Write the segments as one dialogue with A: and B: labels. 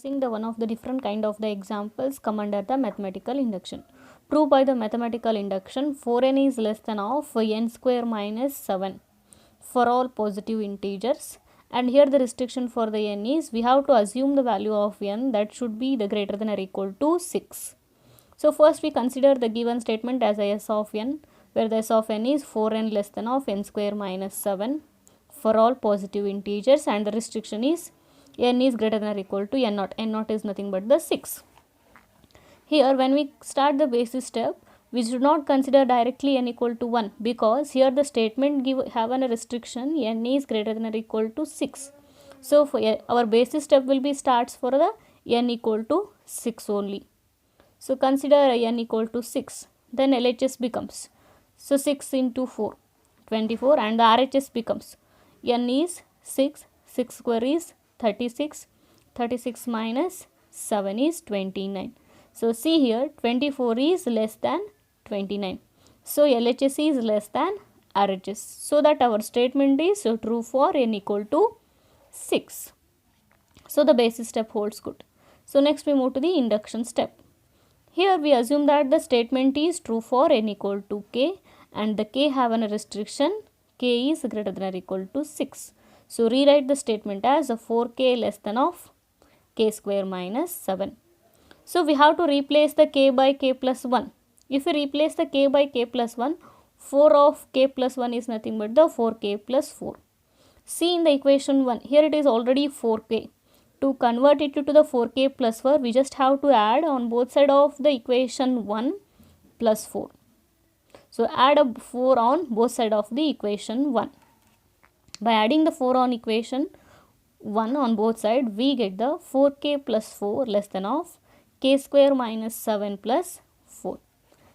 A: discussing the one of the different kind of the examples come under the mathematical induction. Prove by the mathematical induction 4n is less than of n square minus 7 for all positive integers, and here the restriction for the n is we have to assume the value of n that should be the greater than or equal to 6. So first we consider the given statement as a s of n, where the s of n is 4n less than of n square minus 7 for all positive integers, and the restriction is n is greater than or equal to n naught. N naught is nothing but the 6. Here when we start the basis step, we should not consider directly n equal to 1, because here the statement have a restriction n is greater than or equal to 6. So for our basis step will be starts for the n equal to 6 only. So consider n equal to 6, then LHS becomes, so 6 into 4, 24, and the RHS becomes n is 6, 6 square is 36, 36 minus 7 is 29. So see here 24 is less than 29. So LHS is less than RHS. So that our statement is true for n equal to 6. So the basis step holds good. So next we move to the induction step. Here we assume that the statement is true for n equal to k, and the k have a restriction k is greater than or equal to 6. So rewrite the statement as a 4k less than of k square minus 7. So we have to replace the k by k plus 1. If we replace the k by k plus 1, 4 of k plus 1 is nothing but the 4k plus 4. See in the equation 1, here it is already 4k. To convert it to the 4k plus 4, we just have to add on both sides of the equation 1 plus 4. So add a 4 on both sides of the equation 1. By adding the 4 on equation 1 on both sides, we get the 4k plus 4 less than of k square minus 7 plus 4.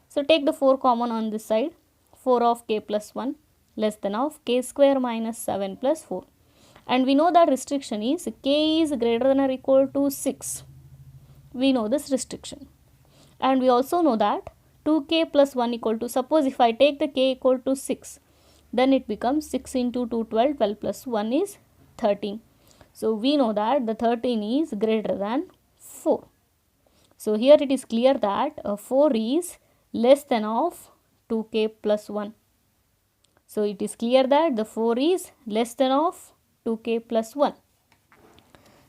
A: So take the 4 common on this side, 4 of k plus 1 less than of k square minus 7 plus 4. And we know that restriction is k is greater than or equal to 6. We know this restriction. And we also know that 2k plus 1 equal to, suppose if I take the k equal to 6, then it becomes 6 into 2, 12, 12 plus 1 is 13. So we know that the 13 is greater than 4. So here it is clear that 4 is less than of 2k plus 1. So it is clear that the 4 is less than of 2k plus 1.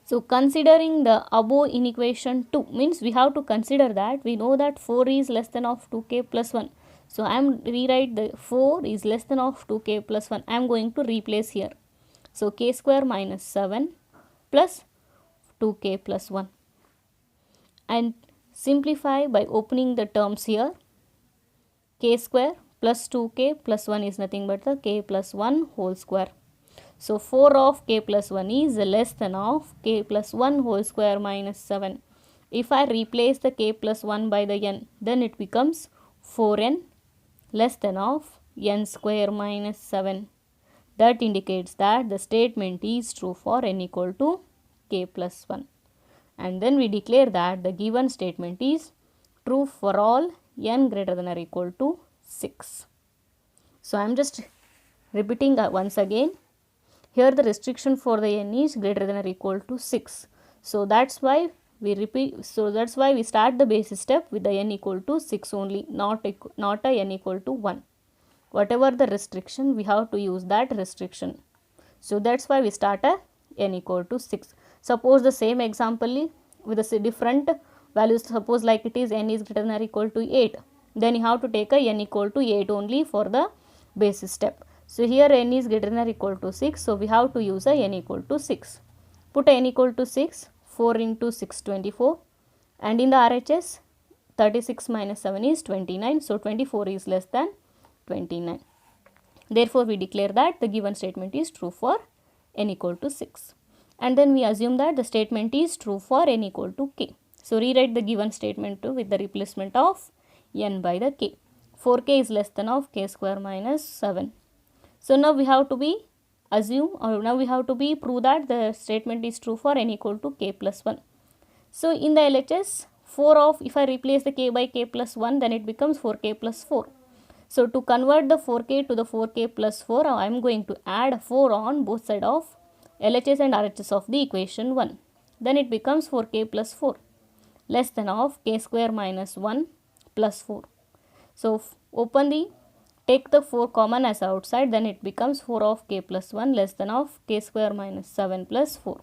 A: So considering the above in equation 2, means we have to consider that we know that 4 is less than of 2k plus 1. So I am rewrite the 4 is less than of 2k plus 1. I am going to replace here. So k square minus 7 plus 2k plus 1. And simplify by opening the terms here. K square plus 2k plus 1 is nothing but the k plus 1 whole square. So 4 of k plus 1 is less than of k plus 1 whole square minus 7. If I replace the k plus 1 by the n, then it becomes 4n less than of n square minus 7. That indicates that the statement is true for n equal to k plus 1. And then we declare that the given statement is true for all n greater than or equal to 6. So I am just repeating once again. Here the restriction for the n is greater than or equal to 6. So that's why we repeat. So that's why we start the basis step with the n equal to 6 only, not a n equal to 1. Whatever the restriction, we have to use that restriction. So that's why we start a n equal to 6. Suppose the same example with a different values. Suppose like it is n is greater than or equal to 8. Then you have to take a n equal to 8 only for the basis step. So here n is greater than or equal to 6. So we have to use a n equal to 6. Put a n equal to 6. 4 into 6, 24. And in the RHS, 36 minus 7 is 29. So 24 is less than 29. Therefore, we declare that the given statement is true for n equal to 6. And then we assume that the statement is true for n equal to k. So rewrite the given statement with the replacement of n by the k. 4k is less than of k square minus 7. So now we have to be prove that the statement is true for n equal to k plus 1. So in the LHS, 4 of, if I replace the k by k plus 1, then it becomes 4k plus 4. So to convert the 4k to the 4k plus 4, I am going to add 4 on both sides of LHS and RHS of the equation 1. then it becomes 4k plus 4 less than of k square minus 1 plus 4. So take the 4 common as outside, then it becomes 4 of k plus 1 less than of k square minus 7 plus 4.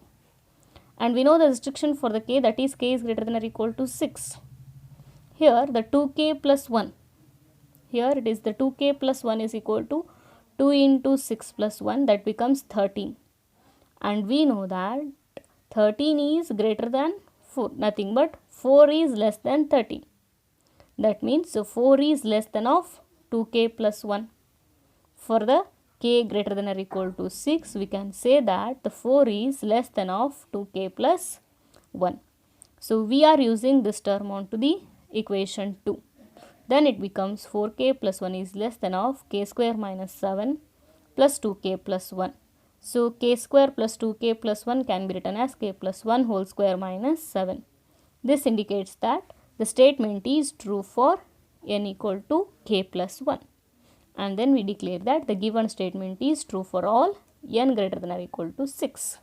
A: And we know the restriction for the k, that is k is greater than or equal to 6. Here the 2k plus 1, here it is the 2k plus 1 is equal to 2 into 6 plus 1, that becomes 13. And we know that 13 is greater than 4, nothing but 4 is less than 13. That means 4 is less than of 2k plus 1. For the k greater than or equal to 6, we can say that the 4 is less than of 2k plus 1. So we are using this term onto the equation 2. Then it becomes 4k plus 1 is less than of k square minus 7 plus 2k plus 1. So k square plus 2k plus 1 can be written as k plus 1 whole square minus 7. This indicates that the statement is true for n equal to k plus 1. And then we declare that the given statement is true for all n greater than or equal to 6.